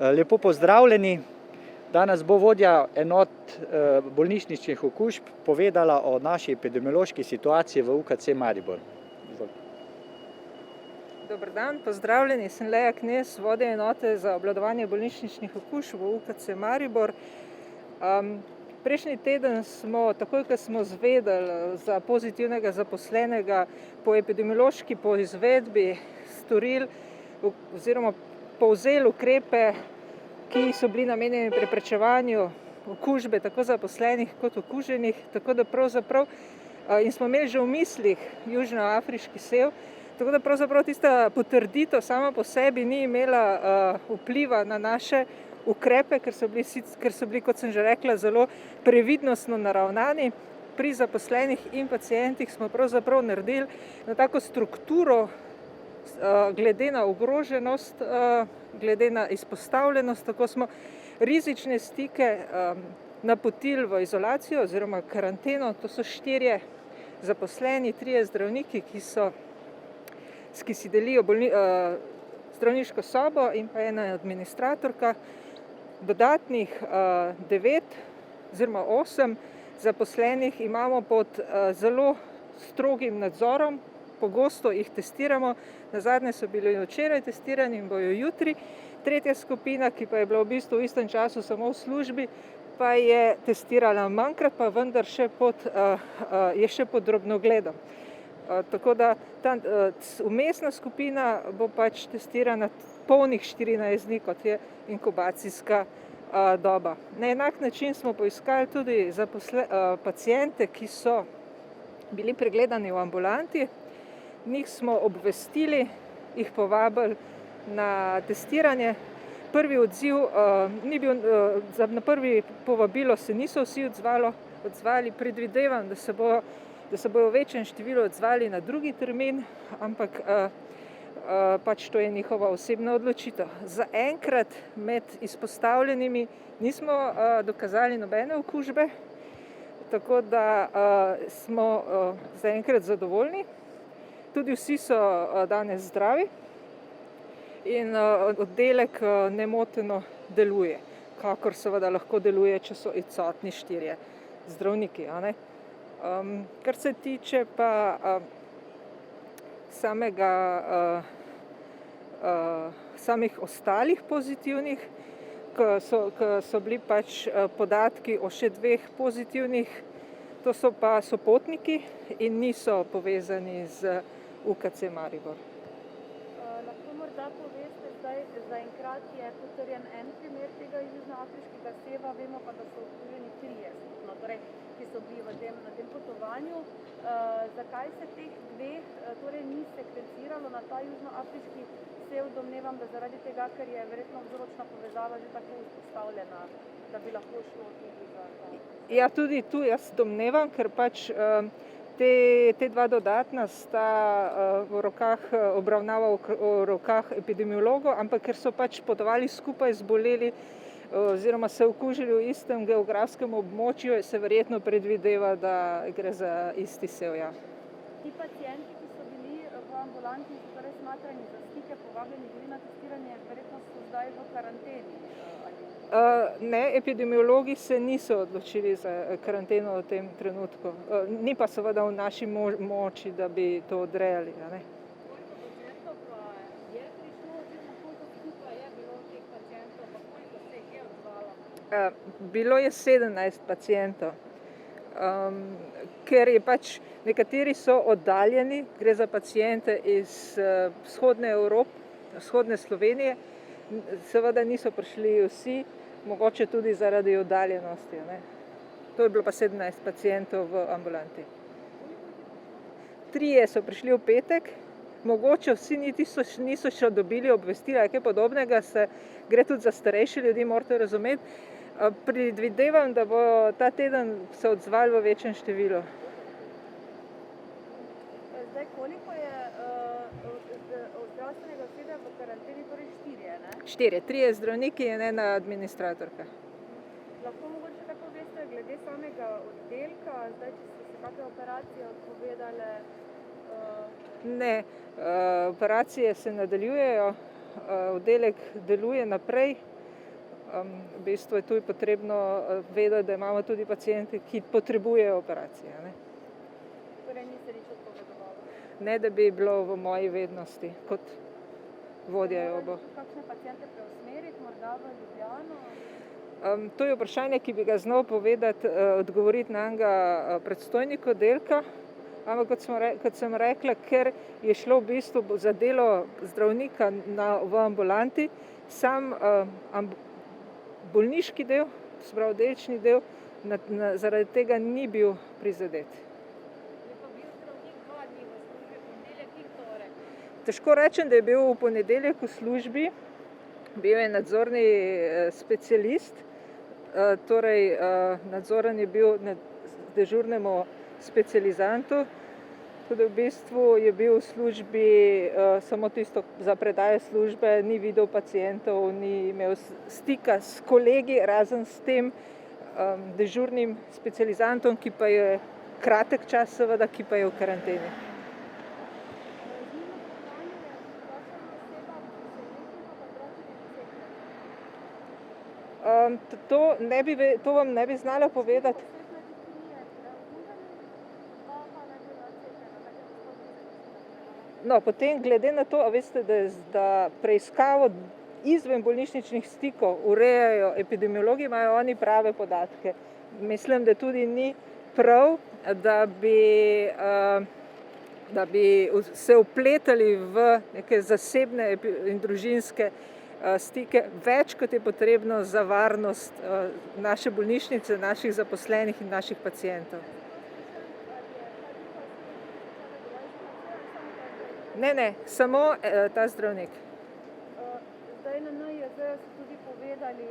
Lepo pozdravljeni. Danes bo vodja enot bolnišničnih okužb povedala o naši epidemiološki situaciji v UKC Maribor. Dober dan, pozdravljeni, sem Leja Knez, vodja enote za obvladovanje bolnišničnih okužb v UKC Maribor. Prejšnji teden smo, takoj ko smo izvedeli za pozitivnega zaposlenega po epidemiološki poizvedbi, storili oziroma povzeli ukrepe, ki so bili namenjeni preprečevanju okužbe tako zaposlenih kot okuženih, tako da pravzaprav in smo imeli že v mislih južnoafriški sev, tako da pravzaprav tista potrditev sama po sebi ni imela vpliva na naše ukrepe, ker so bili, kot sem že rekla, zelo previdnostno naravnani. Pri zaposlenih in pacientih smo pravzaprav naredili na tako strukturo, glede na ogroženost, glede na izpostavljenost, tako smo rizične stike napotili v izolacijo oziroma karanteno. To so 4 zaposleni, 3 zdravniki, ki si delijo zdravniško sobo, in pa ena administratorka. Dodatnih 9 oziroma 8 zaposlenih imamo pod zelo strogim nadzorom, pogosto jih testiramo, nazadnje so bili včeraj testirani in bojo jutri. Tretja skupina, ki pa je bila v bistvu v istem času samo v službi, pa je testirala manjkrat, pa vendar je še pod drobnogledom. Tako da ta vmesna skupina bo pač testirana polnih 14 dni, kot je inkubacijska doba. Na enak način smo poiskali tudi paciente, ki so bili pregledani v ambulanti. Njih smo obvestili, jih povabili na testiranje. Prvi odziv ni bil, na prvi povabilo se niso vsi odzvali, predvidevam, da se bojo v večjem številu odzvali na drugi termin, ampak pač to je njihova osebna odločitev. Zaenkrat med izpostavljenimi nismo dokazali nobene okužbe, tako da smo zaenkrat zadovoljni. Tudi vsi so danes zdravi in oddelek nemoteno deluje, kakor seveda lahko deluje, če so odsotni 4 zdravniki, a ne. Kar se tiče pa samih ostalih pozitivnih, ko so bili pač podatki o še 2 pozitivnih, to so pa sopotniki in niso povezani z UKC Maribor. Lahko morda poveste, zdaj zaenkrat je potrjen en primer tega južnoafriškega seva, vemo pa, da so okuženi 3 skupno, torej, ki so bili na tem potovanju. Zakaj se teh 2 torej ni sekvenciralo na ta južnoafriški sev? Domnevam, da zaradi tega, ker je verjetno vzročna povezava že tako vzpostavljena, da bi lahko šlo tudi za ta. Ja, tudi tu jaz domnevam, ker pač te 2 dodatna sta obravnava v rokah epidemiologov, ampak ker so pač potovali skupaj, zboleli oziroma se okužili v istem geografskem območju, se verjetno predvideva, da gre za isti sev, ja. Ti pacienti, ki so bili v ambulanti, so torej smatrani za stike, povabljeni bili na testiranje, verjetno so zdaj v karanteni, ali? Ne, epidemiologi se niso odločili za karanteno v tem trenutku. Ni pa seveda v naši moči, da bi to odrejali, a ne. Koliko pacientov pa je prišlo, oziroma koliko skupaj je bilo teh pacientov, pa koliko se jih je odzvalo? Bilo je 17 pacientov, ker je pač nekateri so oddaljeni, gre za paciente iz vzhodne Slovenije, seveda niso prišli vsi, mogoče tudi zaradi oddaljenosti, ne. To je bilo pa 17 pacientov v ambulanti. 3 so prišli v petek, mogoče vsi niso še dobili obvestila, kaj podobnega, gre tudi za starejše ljudi, morate razumeti. Predvidevam, da bo ta teden se odzvali v večjem številu. Zdaj, koliko je zdravstvenega osebja v karanteni, torej 4, ne? 4, 3 zdravniki in ena administratorka. Lahko mogoče kaj poveste glede samega oddelka, zdaj, če so se kakšne operacije odpovedale? Ne, operacije se nadaljujejo, oddelek deluje naprej. v bistvu je tu potrebno vedeti, da imamo tudi paciente, ki potrebujejo operacije. Ne? Torej niste nič odpovedovali. Ne, da bi bilo v moji vednosti kot vodja jobo. Kakšne paciente preusmeriti, morda v Ljubljano? To je vprašanje, ki bi ga znal povedati, odgovoriti na enega predstojnika oddelka, ampak kot sem rekla, ker je šlo v bistvu za delo zdravnika v ambulanti, sam bolniški del, se pravi oddelčni del, zaradi tega ni bil prizadet. Je pa bil zdravnik 2 dni v službi, ponedeljek in torek. Težko rečem, da je bil v ponedeljek v službi, bil je nadzorni specialist, torej nadzoren je bil nad dežurnemu specializantu, tudi v bistvu je bil v službi samo tisto za predajo službe, ni videl pacientov, ni imel stika s kolegi, razen s tem dežurnim specializantom, ki pa je kratek čas seveda, ki pa je v karanteni. To vam ne bi znala povedati. No, potem glede na to, a veste, da preiskavo izven bolnišničnih stikov urejajo epidemiologi, imajo oni prave podatke. Mislim, da tudi ni prav, da bi se vpletali v neke zasebne in družinske stike, več kot je potrebno za varnost naše bolnišnice, naših zaposlenih in naših pacientov. Ne, samo ta zdravnik. Zdaj na NIJZ so tudi povedali,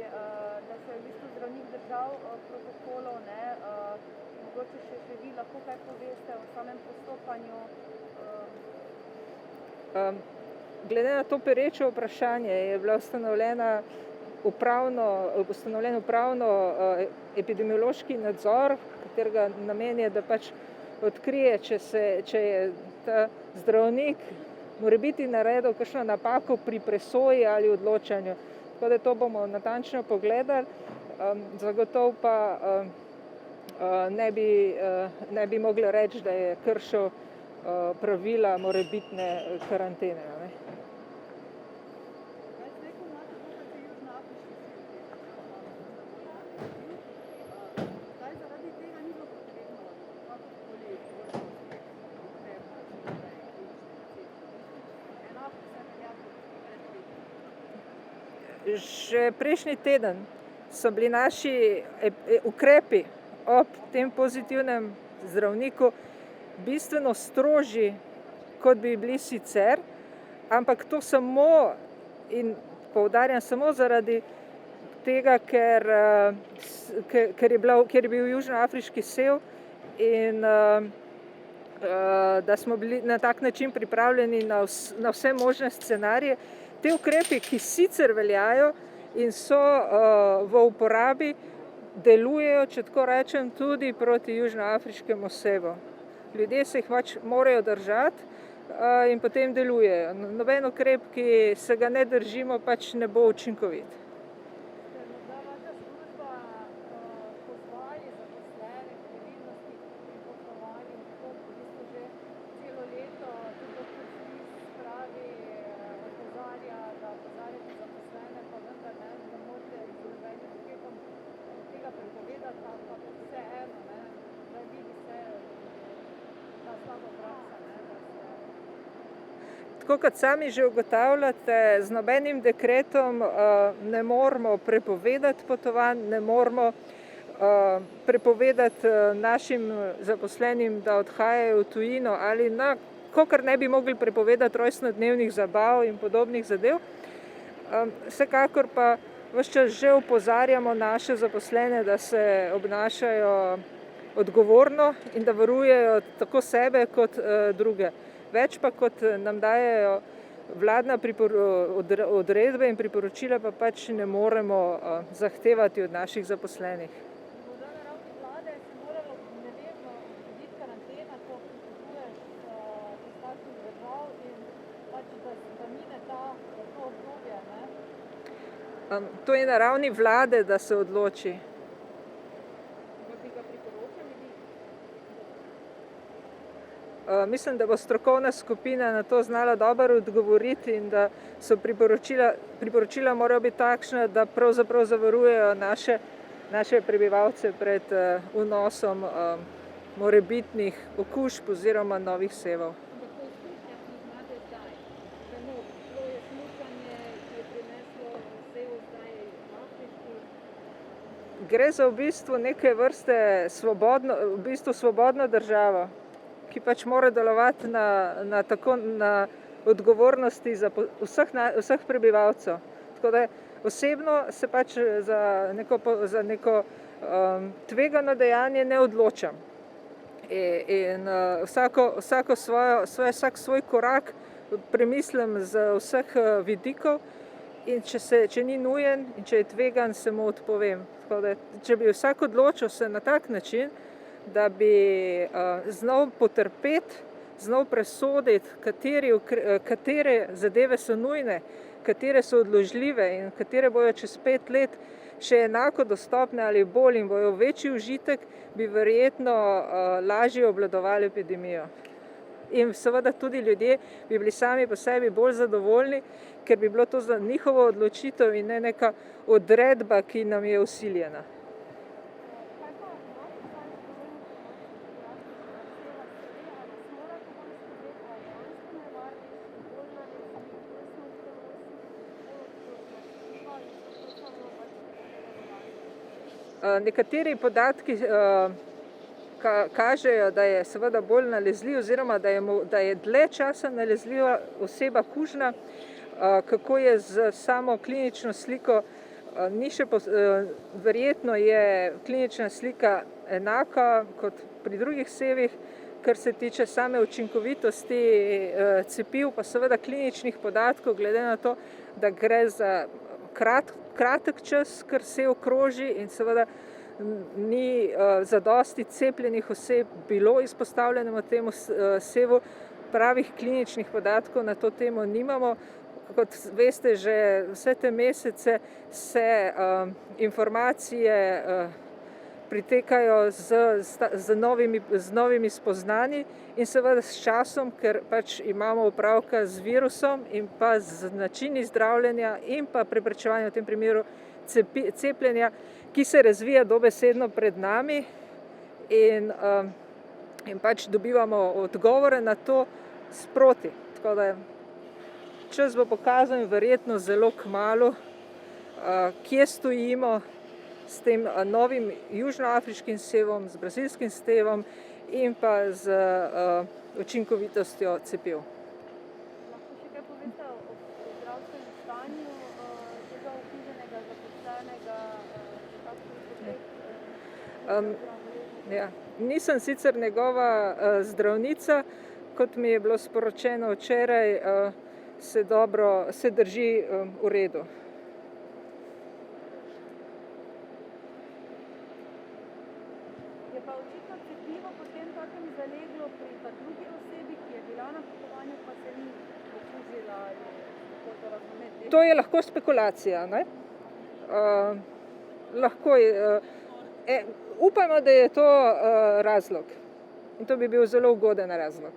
da se je v bistvu zdravnik držal protokolov, ne, mogoče še vi lahko kaj poveste o samem postopanju. Glede na to pereče vprašanje je bila ustanovljen upravno epidemiološki nadzor, katerega namen je, da pač odkrije, če je ta zdravnik morebiti naredil kakšno napako pri presoji ali odločanju. Tako da to bomo natančno pogledali, zagotovo pa ne bi mogli reči, da je kršil pravila morebitne karantene. Ne? Že prejšnji teden so bili naši ukrepi ob tem pozitivnem zdravniku bistveno strožji, kot bi bili sicer, ampak to samo, in poudarjam, samo zaradi tega, ker je bil južnoafriški sev in da smo bili na tak način pripravljeni na vse možne scenarije. Te ukrepi, ki sicer veljajo in so v uporabi, delujejo, če tako rečem, tudi proti južnoafriškemu sevu. Ljudje se jih pač morajo držati in potem delujejo. Noben ukrep, ki se ga ne držimo, pač ne bo učinkovit. Tako kot sami že ugotavljate, z nobenim dekretom ne moremo prepovedati potovanj, ne moremo prepovedati našim zaposlenim, da odhajajo v tujino ali kakor ne bi mogli prepovedati rojstnodnevnih zabav in podobnih zadev. Vsekakor pa ves čas že opozarjamo naše zaposlene, da se obnašajo odgovorno in da varujejo tako sebe kot druge. Več pa, kot nam dajejo vladna odredbe in priporočila, pa pač ne moremo zahtevati od naših zaposlenih. Morda na ravni vlade se moralo nevedno urediti karantena, ko potuješ iz takšnih držav in pač, da mine to obdobje, ne? To je na ravni vlade, da se odloči. Mislim, da bo strokovna skupina na to znala dobro odgovoriti in da so priporočila morajo biti takšna, da pravzaprav zavarujejo naše prebivalce pred vnosom morebitnih okužb oziroma novih sevov. Gre za v bistvu neke vrste svobodno državo, ki pač mora delovati na odgovornosti vseh prebivalcev. Tako da osebno se pač za neko tvegano dejanje ne odločam. In vsak svoj korak premislim z vseh vidikov in če ni nujen in če je tvegan, se mu odpovem. Tako da, če bi vsak odločil se na tak način, da bi znal potrpeti, znal presoditi, katere zadeve so nujne, katere so odložljive in katere bojo čez 5 let še enako dostopne ali bolj in bojo večji užitek, bi verjetno lažje obvladovali epidemijo. In seveda tudi ljudje bi bili sami po sebi bolj zadovoljni, ker bi bilo to za njihovo odločitev in ne neka odredba, ki nam je vsiljena. Nekateri podatki kažejo, da je seveda bolj nalezljiv oziroma da je dlje časa nalezljiva oseba kužna. Kako je z samo klinično sliko, verjetno je klinična slika enaka kot pri drugih sevih, kar se tiče same učinkovitosti cepiv, pa seveda kliničnih podatkov, glede na to, da gre za kratek čas, kar sev kroži in seveda ni zadosti cepljenih oseb bilo izpostavljenemu temu sevu, pravih kliničnih podatkov na to temo nimamo. Kot veste, že vse te mesece se informacije pritekajo z novimi spoznanji in seveda s časom, ker pač imamo opravka z virusom in pa z načini zdravljenja in pa preprečevanja v tem primeru cepljenja, ki se razvija dobesedno pred nami in pač dobivamo odgovore na to sproti. Tako da čas bo pokazal verjetno zelo kmalu, kje stojimo s tem novim južnoafriškim sevom, z brazilskim sevom in pa z učinkovitostjo cepiv. Lahko še kaj poveste o zdravstvenem stanju tega okuženega, zaposlenega, Ja. Nisem sicer njegova zdravnica, kot mi je bilo sporočeno včeraj, se drži v redu. Je pa očitno cepivo potem takem zaleglo pri pa drugi osebi, ki je bila na potovanju, pa se ni okužila, ali kako to razumeti? To je lahko spekulacija, ne? Lahko je. Upamo, da je to razlog. In to bi bil zelo ugoden razlog.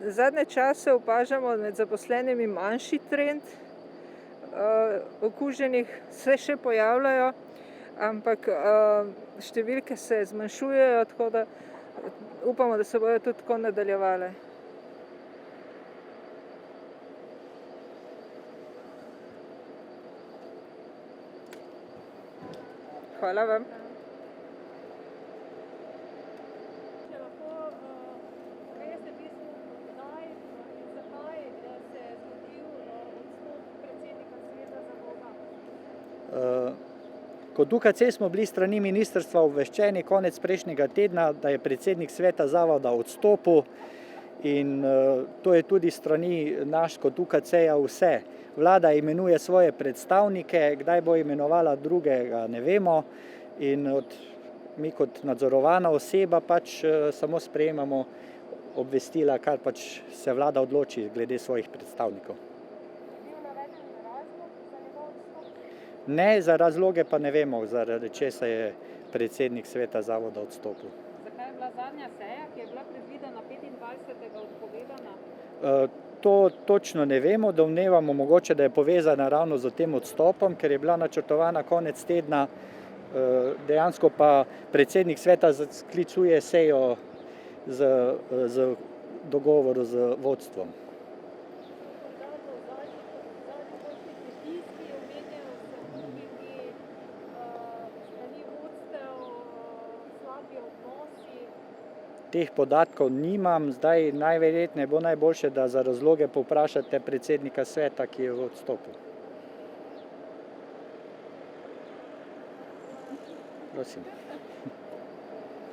Zadnje čase opažamo med zaposlenimi manjši trend okuženih, se še pojavljajo, ampak številke se zmanjšujejo, tako da upamo, da se bodo tudi tako nadaljevale. Hvala vam. Če lahko poveste v bistvu, kdaj in zakaj se je zgodil odstop predsednika Sveta za Boga? Kot UKC smo bili strani ministrstva obveščeni konec prejšnjega tedna, da je predsednik sveta zavoda odstopil in to je tudi strani naš kot UKC-ja vse. Vlada imenuje svoje predstavnike, kdaj bo imenovala drugega, ne vemo, in mi kot nadzorovana oseba pač samo sprejemamo obvestila, kar pač se vlada odloči glede svojih predstavnikov. Bil naveden razlog za njegov odstop? Ne, za razloge pa ne vemo, zaradi česa je predsednik sveta zavoda odstopil. Zakaj je bila zadnja seja, ki je bila predvidena 25. odpovedana? To točno ne vemo, domnevamo mogoče, da je povezana ravno z tem odstopom, ker je bila načrtovana konec tedna, dejansko pa predsednik sveta sklicuje sejo z dogovoru z vodstvom. Teh podatkov nimam, zdaj najverjetneje bo najboljše, da za razloge povprašate predsednika sveta, ki je v odstopu. Prosim.